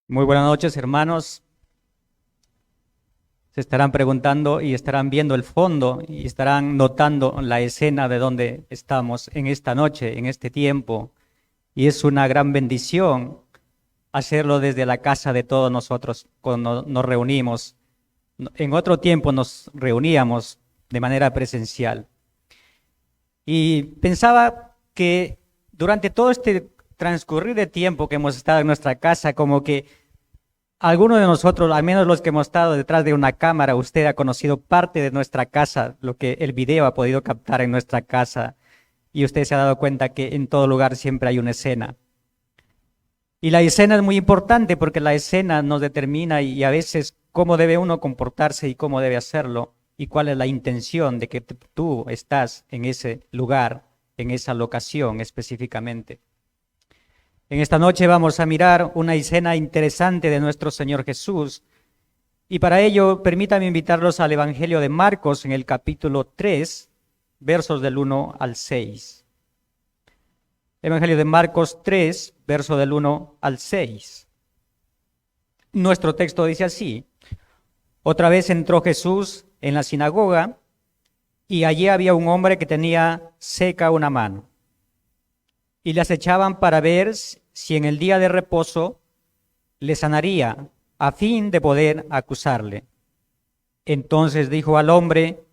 Muy buenas noches, hermanos. Se estarán preguntando y estarán viendo el fondo y estarán notando la escena de donde estamos en esta noche, en este tiempo. Y es una gran bendición hacerlo desde la casa de todos nosotros cuando nos reunimos. En otro tiempo nos reuníamos de manera presencial. Y pensaba que durante todo este transcurrir de tiempo que hemos estado en nuestra casa, como que algunos de nosotros, al menos los que hemos estado detrás de una cámara, usted ha conocido parte de nuestra casa, lo que el video ha podido captar en nuestra casa, y usted se ha dado cuenta que en todo lugar siempre hay una escena. Y la escena es muy importante porque la escena nos determina y a veces cómo debe uno comportarse y cómo debe hacerlo, y cuál es la intención de que tú estás en ese lugar, en esa locación específicamente. En esta noche vamos a mirar una escena interesante de nuestro Señor Jesús. Y para ello, permítame invitarlos al Evangelio de Marcos en el capítulo 3, versos del 1 al 6. Evangelio de Marcos 3, verso del 1 al 6. Nuestro texto dice así: Otra vez entró Jesús en la sinagoga y allí había un hombre que tenía seca una mano. Y le acechaban para ver si en el día de reposo le sanaría, a fin de poder acusarle. Entonces dijo al hombre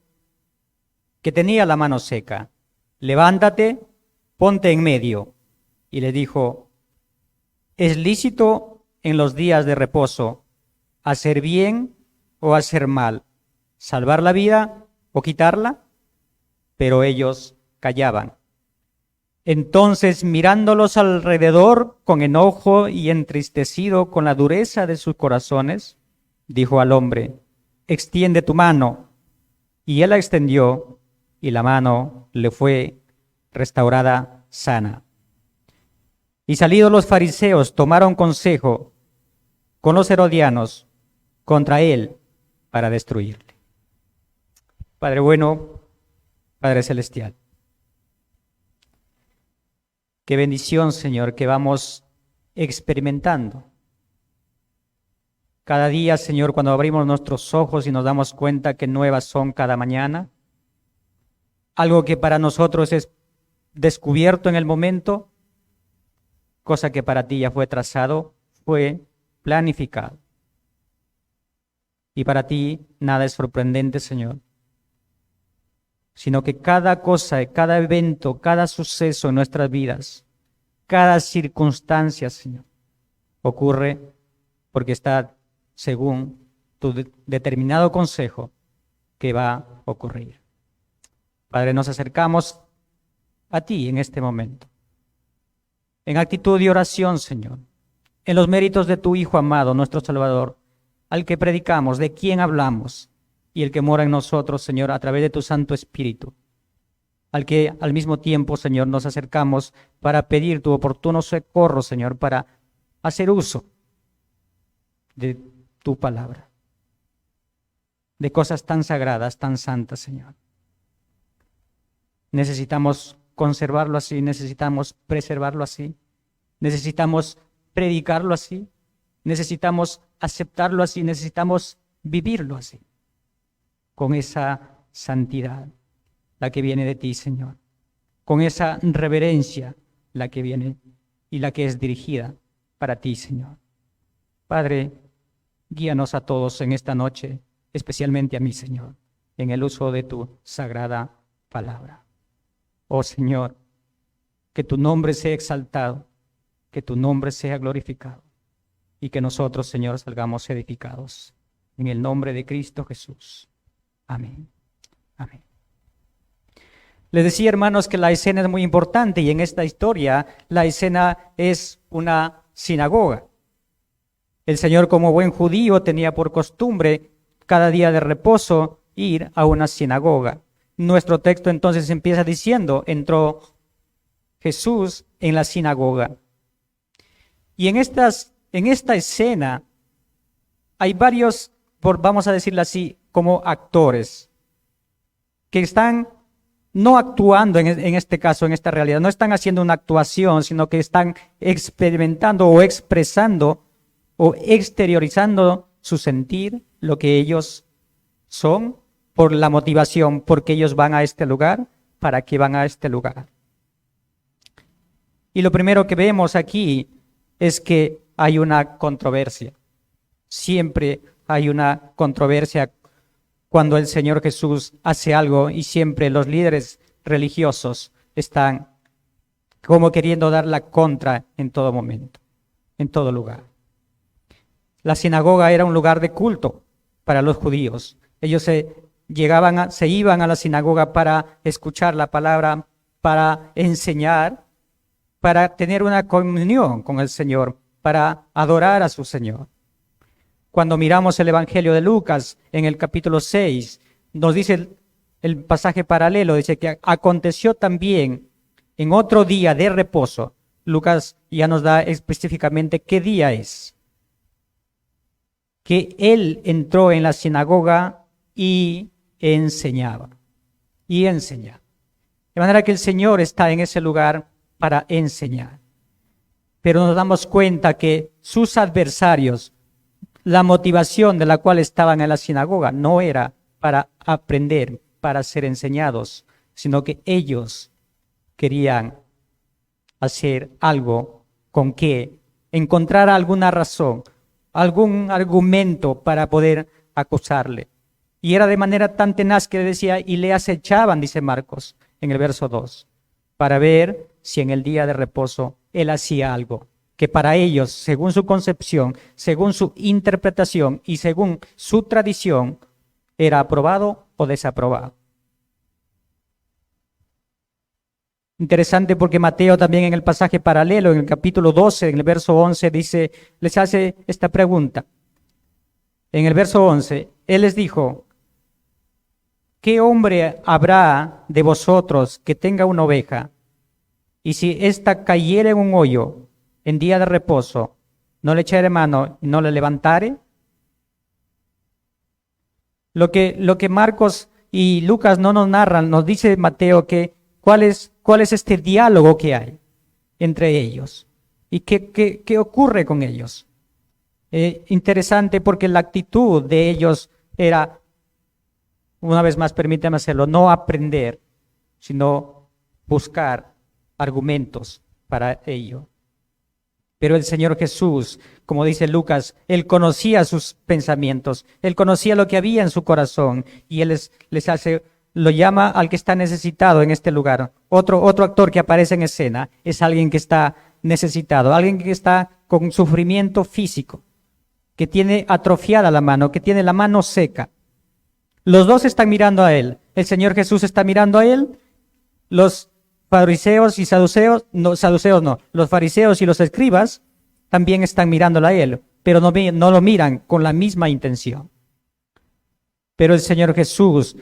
que tenía la mano seca: levántate, ponte en medio. Y le dijo: ¿es lícito en los días de reposo hacer bien o hacer mal, salvar la vida o quitarla? Pero ellos callaban. Entonces, mirándolos alrededor con enojo y entristecido con la dureza de sus corazones, dijo al hombre: extiende tu mano. Y él la extendió, y la mano le fue restaurada sana. Y salidos los fariseos, tomaron consejo con los herodianos contra él para destruirle. Padre bueno, Padre celestial, qué bendición, Señor, que vamos experimentando. Cada día, Señor, cuando abrimos nuestros ojos y nos damos cuenta que nuevas son cada mañana, algo que para nosotros es descubierto en el momento, cosa que para ti ya fue trazado, fue planificado. Y para ti nada es sorprendente, Señor, sino que cada cosa, cada evento, cada suceso en nuestras vidas, cada circunstancia, Señor, ocurre porque está según tu determinado consejo que va a ocurrir. Padre, nos acercamos a ti en este momento, en actitud de oración, Señor, en los méritos de tu Hijo amado, nuestro Salvador, al que predicamos, de quien hablamos, y el que mora en nosotros, Señor, a través de tu Santo Espíritu, al que al mismo tiempo, Señor, nos acercamos para pedir tu oportuno socorro, Señor, para hacer uso de tu palabra, de cosas tan sagradas, tan santas, Señor. Necesitamos conservarlo así, necesitamos preservarlo así, necesitamos predicarlo así, necesitamos aceptarlo así, necesitamos vivirlo así, con esa santidad, la que viene de ti, Señor, con esa reverencia, la que viene y la que es dirigida para ti, Señor. Padre, guíanos a todos en esta noche, especialmente a mí, Señor, en el uso de tu sagrada palabra. Oh Señor, que tu nombre sea exaltado, que tu nombre sea glorificado y que nosotros, Señor, salgamos edificados. En el nombre de Cristo Jesús. Amén. Amén. Les decía, hermanos, que la escena es muy importante y en esta historia la escena es una sinagoga. El Señor, como buen judío, tenía por costumbre cada día de reposo ir a una sinagoga. Nuestro texto entonces empieza diciendo: entró Jesús en la sinagoga. Y en esta escena hay varios, vamos a decirlo así, como actores que están no actuando en este caso, en esta realidad, no están haciendo una actuación, sino que están experimentando o expresando o exteriorizando su sentir, lo que ellos son, por la motivación, porque ellos van a este lugar, para qué van a este lugar. Y lo primero que vemos aquí es que hay una controversia. Siempre hay una controversia cuando el Señor Jesús hace algo, y siempre los líderes religiosos están como queriendo dar la contra en todo momento, en todo lugar. La sinagoga era un lugar de culto para los judíos. Ellos se iban a la sinagoga para escuchar la palabra, para enseñar, para tener una comunión con el Señor, para adorar a su Señor. Cuando miramos el Evangelio de Lucas en el capítulo 6, nos dice el pasaje paralelo, dice que aconteció también en otro día de reposo. Lucas ya nos da específicamente qué día es. Que él entró en la sinagoga y enseñaba. Y enseñaba. De manera que el Señor está en ese lugar para enseñar. Pero nos damos cuenta que sus adversarios, la motivación de la cual estaban en la sinagoga, no era para aprender, para ser enseñados, sino que ellos querían hacer algo con que encontrar alguna razón, algún argumento para poder acusarle. Y era de manera tan tenaz que decía, y le acechaban, dice Marcos, en el verso 2, para ver si en el día de reposo él hacía algo que para ellos, según su concepción, según su interpretación y según su tradición, era aprobado o desaprobado. Interesante porque Mateo también en el pasaje paralelo, en el capítulo 12, en el verso 11, dice, les hace esta pregunta. En el verso 11, él les dijo, ¿qué hombre habrá de vosotros que tenga una oveja? Y si ésta cayere en un hoyo en día de reposo, ¿no le echaré mano y no le levantare? Lo que Marcos y Lucas no nos narran, nos dice Mateo que cuál es este diálogo que hay entre ellos y qué ocurre con ellos. Interesante porque la actitud de ellos era, una vez más permítame hacerlo, no aprender, sino buscar argumentos para ello. Pero el Señor Jesús, como dice Lucas, Él conocía sus pensamientos, Él conocía lo que había en su corazón y Él lo llama al que está necesitado en este lugar. Otro actor que aparece en escena es alguien que está necesitado, alguien que está con sufrimiento físico, que tiene atrofiada la mano, que tiene la mano seca. Los dos están mirando a Él. El Señor Jesús está mirando a Él. Los fariseos y saduceos no, los fariseos y los escribas también están mirándolo a él, pero no lo miran con la misma intención. Pero el Señor Jesús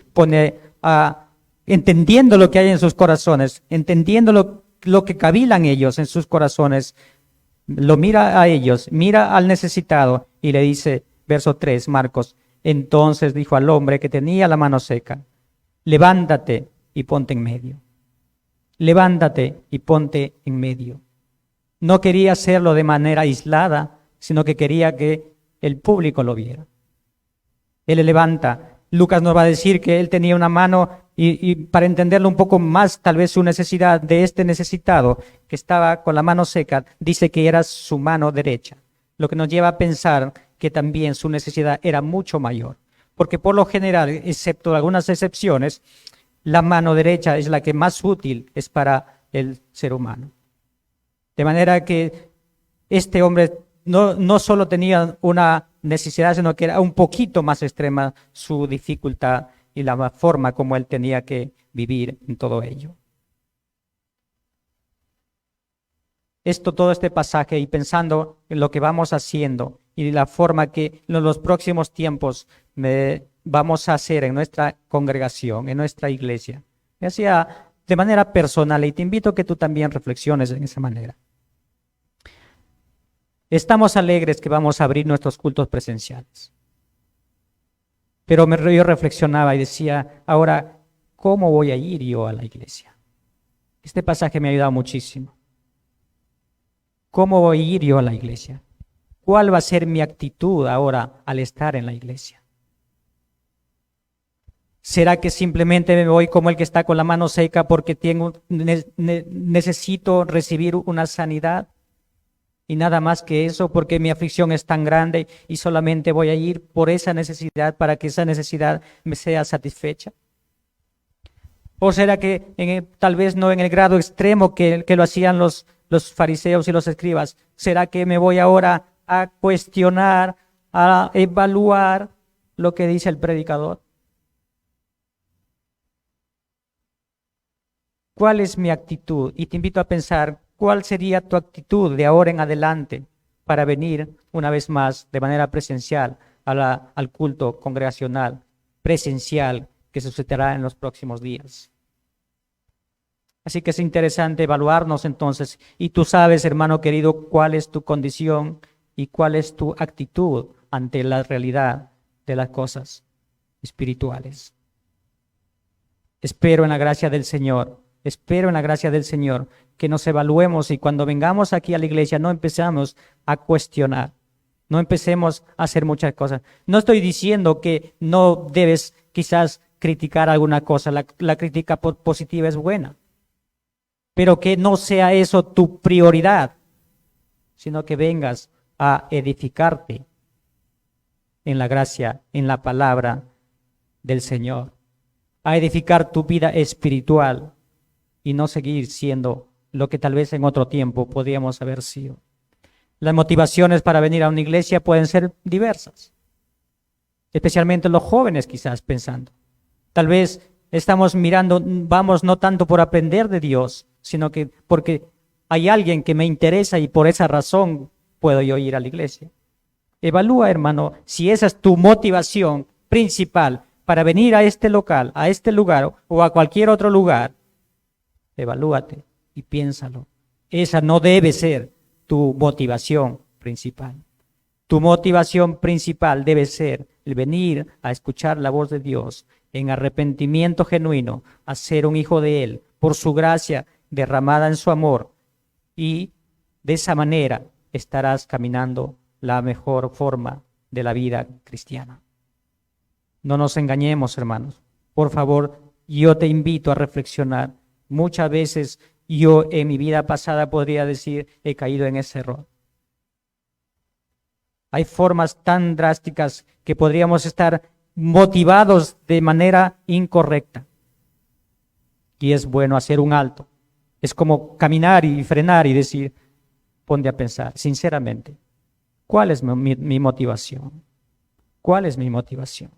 entendiendo lo que hay en sus corazones, entendiendo lo que cavilan ellos en sus corazones, lo mira a ellos, mira al necesitado y le dice, verso 3, Marcos, entonces dijo al hombre que tenía la mano seca, levántate y ponte en medio. Levántate y ponte en medio. No quería hacerlo de manera aislada, sino que quería que el público lo viera. Él le levanta. Lucas nos va a decir que él tenía una mano, y para entenderlo un poco más, tal vez su necesidad de este necesitado, que estaba con la mano seca, dice que era su mano derecha. Lo que nos lleva a pensar que también su necesidad era mucho mayor. Porque por lo general, excepto algunas excepciones, la mano derecha es la que más útil es para el ser humano. De manera que este hombre no solo tenía una necesidad, sino que era un poquito más extrema su dificultad y la forma como él tenía que vivir en todo ello. Todo este pasaje y pensando en lo que vamos haciendo y la forma que en los próximos tiempos vamos a hacer en nuestra congregación, en nuestra iglesia. Me hacía de manera personal y te invito a que tú también reflexiones en esa manera. Estamos alegres que vamos a abrir nuestros cultos presenciales. Pero yo reflexionaba y decía, ahora, ¿cómo voy a ir yo a la iglesia? Este pasaje me ha ayudado muchísimo. ¿Cómo voy a ir yo a la iglesia? ¿Cuál va a ser mi actitud ahora al estar en la iglesia? ¿Será que simplemente me voy como el que está con la mano seca porque necesito recibir una sanidad? Y nada más que eso, porque mi aflicción es tan grande y solamente voy a ir por esa necesidad para que esa necesidad me sea satisfecha. ¿O será que tal vez no en el grado extremo que lo hacían los fariseos y los escribas? ¿Será que me voy ahora a cuestionar, a evaluar lo que dice el predicador? ¿Cuál es mi actitud? Y te invito a pensar, ¿cuál sería tu actitud de ahora en adelante para venir una vez más de manera presencial al culto congregacional presencial que sucederá en los próximos días? Así que es interesante evaluarnos entonces. Y tú sabes, hermano querido, cuál es tu condición y cuál es tu actitud ante la realidad de las cosas espirituales. Espero en la gracia del Señor. Espero en la gracia del Señor que nos evaluemos y cuando vengamos aquí a la iglesia no empezamos a cuestionar, no empecemos a hacer muchas cosas. No estoy diciendo que no debes quizás criticar alguna cosa, la crítica positiva es buena, pero que no sea eso tu prioridad, sino que vengas a edificarte en la gracia, en la palabra del Señor, a edificar tu vida espiritual y no seguir siendo lo que tal vez en otro tiempo podríamos haber sido. Las motivaciones para venir a una iglesia pueden ser diversas, especialmente los jóvenes quizás pensando. Tal vez estamos mirando, vamos no tanto por aprender de Dios, sino que porque hay alguien que me interesa y por esa razón puedo yo ir a la iglesia. Evalúa, hermano, si esa es tu motivación principal para venir a este local, a este lugar o a cualquier otro lugar. Evalúate y piénsalo. Esa no debe ser tu motivación principal. Tu motivación principal debe ser el venir a escuchar la voz de Dios en arrepentimiento genuino, a ser un hijo de Él, por su gracia derramada en su amor. Y de esa manera estarás caminando la mejor forma de la vida cristiana. No nos engañemos, hermanos. Por favor, yo te invito a reflexionar. Muchas veces yo en mi vida pasada podría decir, he caído en ese error. Hay formas tan drásticas que podríamos estar motivados de manera incorrecta. Y es bueno hacer un alto. Es como caminar y frenar y decir, ponte a pensar, sinceramente, ¿cuál es mi motivación? ¿Cuál es mi motivación?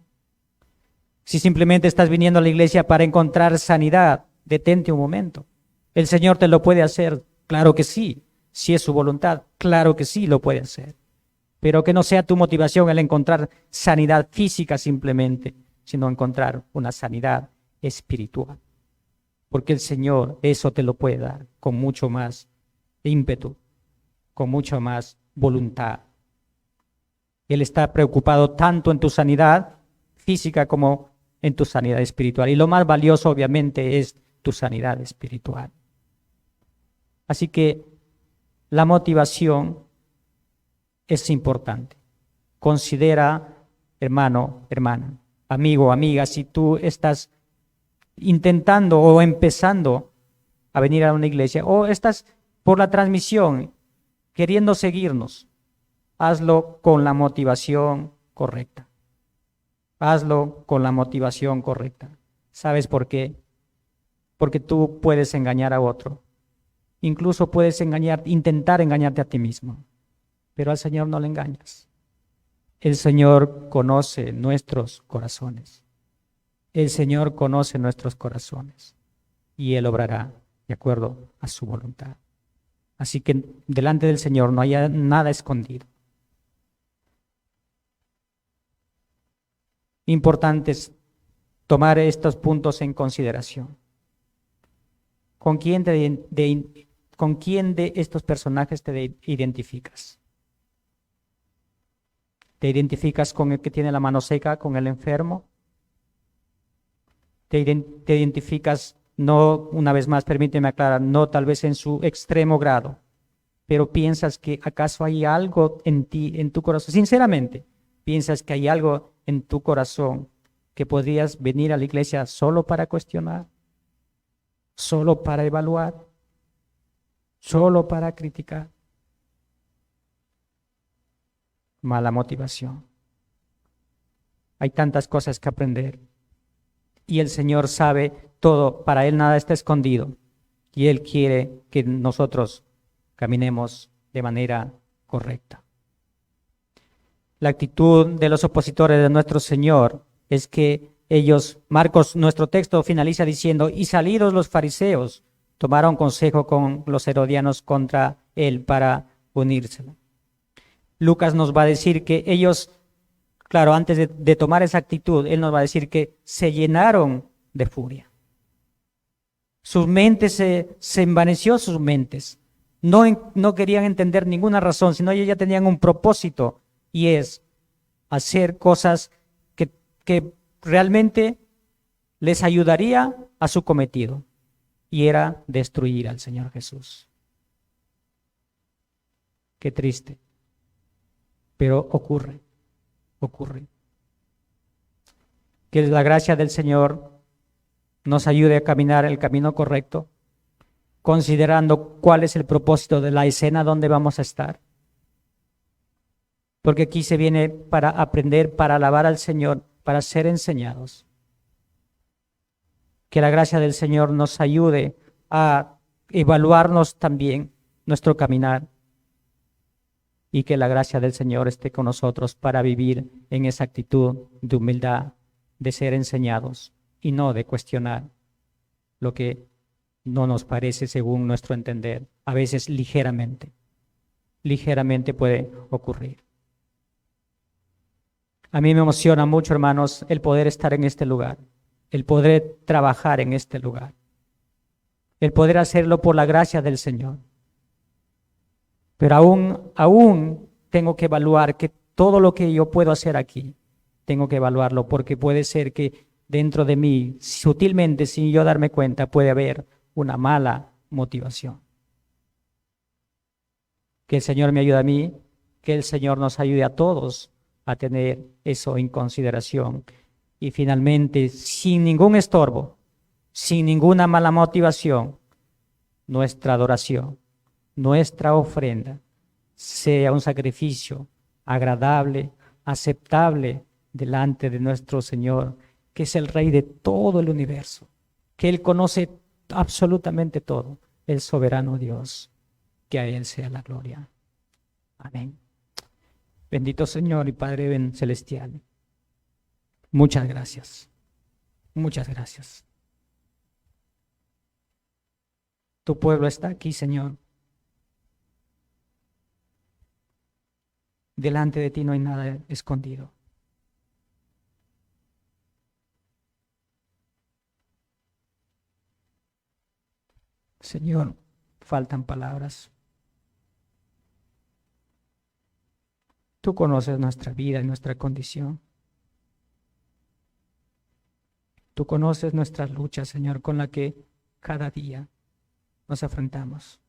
Si simplemente estás viniendo a la iglesia para encontrar sanidad, detente un momento. ¿El Señor te lo puede hacer? Claro que sí. Si es su voluntad, claro que sí lo puede hacer. Pero que no sea tu motivación el encontrar sanidad física simplemente, sino encontrar una sanidad espiritual. Porque el Señor eso te lo puede dar con mucho más ímpetu, con mucho más voluntad. Él está preocupado tanto en tu sanidad física como en tu sanidad espiritual. Y lo más valioso obviamente es tu sanidad espiritual. Así que la motivación es importante. Considera, hermano, hermana, amigo, amiga, si tú estás intentando o empezando a venir a una iglesia o estás por la transmisión queriendo seguirnos, hazlo con la motivación correcta. Hazlo con la motivación correcta. ¿Sabes por qué? Porque tú puedes engañar a otro. Incluso puedes intentar engañarte a ti mismo. Pero al Señor no le engañas. El Señor conoce nuestros corazones. El Señor conoce nuestros corazones. Y Él obrará de acuerdo a su voluntad. Así que delante del Señor no haya nada escondido. Importante es tomar estos puntos en consideración. ¿Con quién de estos personajes te identificas? ¿Te identificas con el que tiene la mano seca, con el enfermo? ¿Te identificas, no, una vez más, permíteme aclarar, no tal vez en su extremo grado, pero piensas que acaso hay algo en ti, en tu corazón. Sinceramente, piensas que hay algo en tu corazón que podrías venir a la iglesia solo para cuestionar, solo para evaluar, solo para criticar. Mala motivación. Hay tantas cosas que aprender. Y el Señor sabe todo, para Él nada está escondido. Y Él quiere que nosotros caminemos de manera correcta. La actitud de los opositores de nuestro Señor es que ellos, Marcos, nuestro texto finaliza diciendo, y salidos los fariseos, tomaron consejo con los herodianos contra Él para unírselo. Lucas nos va a decir que ellos, claro, antes de tomar esa actitud, Él nos va a decir que se llenaron de furia. Sus mentes se envaneció sus mentes. No querían entender ninguna razón, sino ellos ya tenían un propósito, y es hacer cosas que realmente les ayudaría a su cometido, y era destruir al Señor Jesús. Qué triste, pero ocurre. Que la gracia del Señor nos ayude a caminar el camino correcto, considerando cuál es el propósito de la escena donde vamos a estar. Porque aquí se viene para aprender, para alabar al Señor, para ser enseñados. Que la gracia del Señor nos ayude a evaluarnos también nuestro caminar, y que la gracia del Señor esté con nosotros para vivir en esa actitud de humildad, de ser enseñados y no de cuestionar lo que no nos parece según nuestro entender. A veces ligeramente puede ocurrir. A mí me emociona mucho, hermanos, el poder estar en este lugar, el poder trabajar en este lugar, el poder hacerlo por la gracia del Señor. Pero aún tengo que evaluar que todo lo que yo puedo hacer aquí, tengo que evaluarlo, porque puede ser que dentro de mí, sutilmente, sin yo darme cuenta, puede haber una mala motivación. Que el Señor me ayude a mí, que el Señor nos ayude a todos a tener eso en consideración. Y finalmente, sin ningún estorbo, sin ninguna mala motivación, nuestra adoración, nuestra ofrenda sea un sacrificio agradable, aceptable delante de nuestro Señor, que es el Rey de todo el universo, que Él conoce absolutamente todo, el soberano Dios. Que a Él sea la gloria. Amén. Bendito Señor y Padre celestial, muchas gracias. Muchas gracias. Tu pueblo está aquí, Señor. Delante de ti no hay nada escondido. Señor, faltan palabras. Tú conoces nuestra vida y nuestra condición. Tú conoces nuestras luchas, Señor, con la que cada día nos enfrentamos.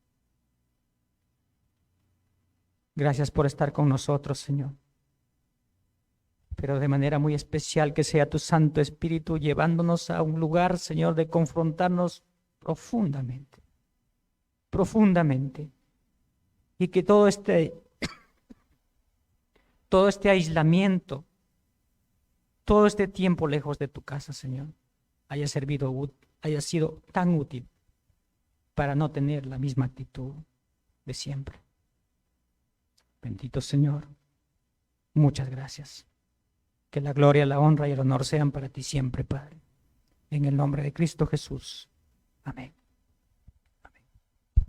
Gracias por estar con nosotros, Señor. Pero de manera muy especial que sea tu Santo Espíritu llevándonos a un lugar, Señor, de confrontarnos profundamente. Y que todo este aislamiento, todo este tiempo lejos de tu casa, Señor, haya sido tan útil para no tener la misma actitud de siempre. Bendito Señor, muchas gracias. Que la gloria, la honra y el honor sean para ti siempre, Padre. En el nombre de Cristo Jesús. Amén.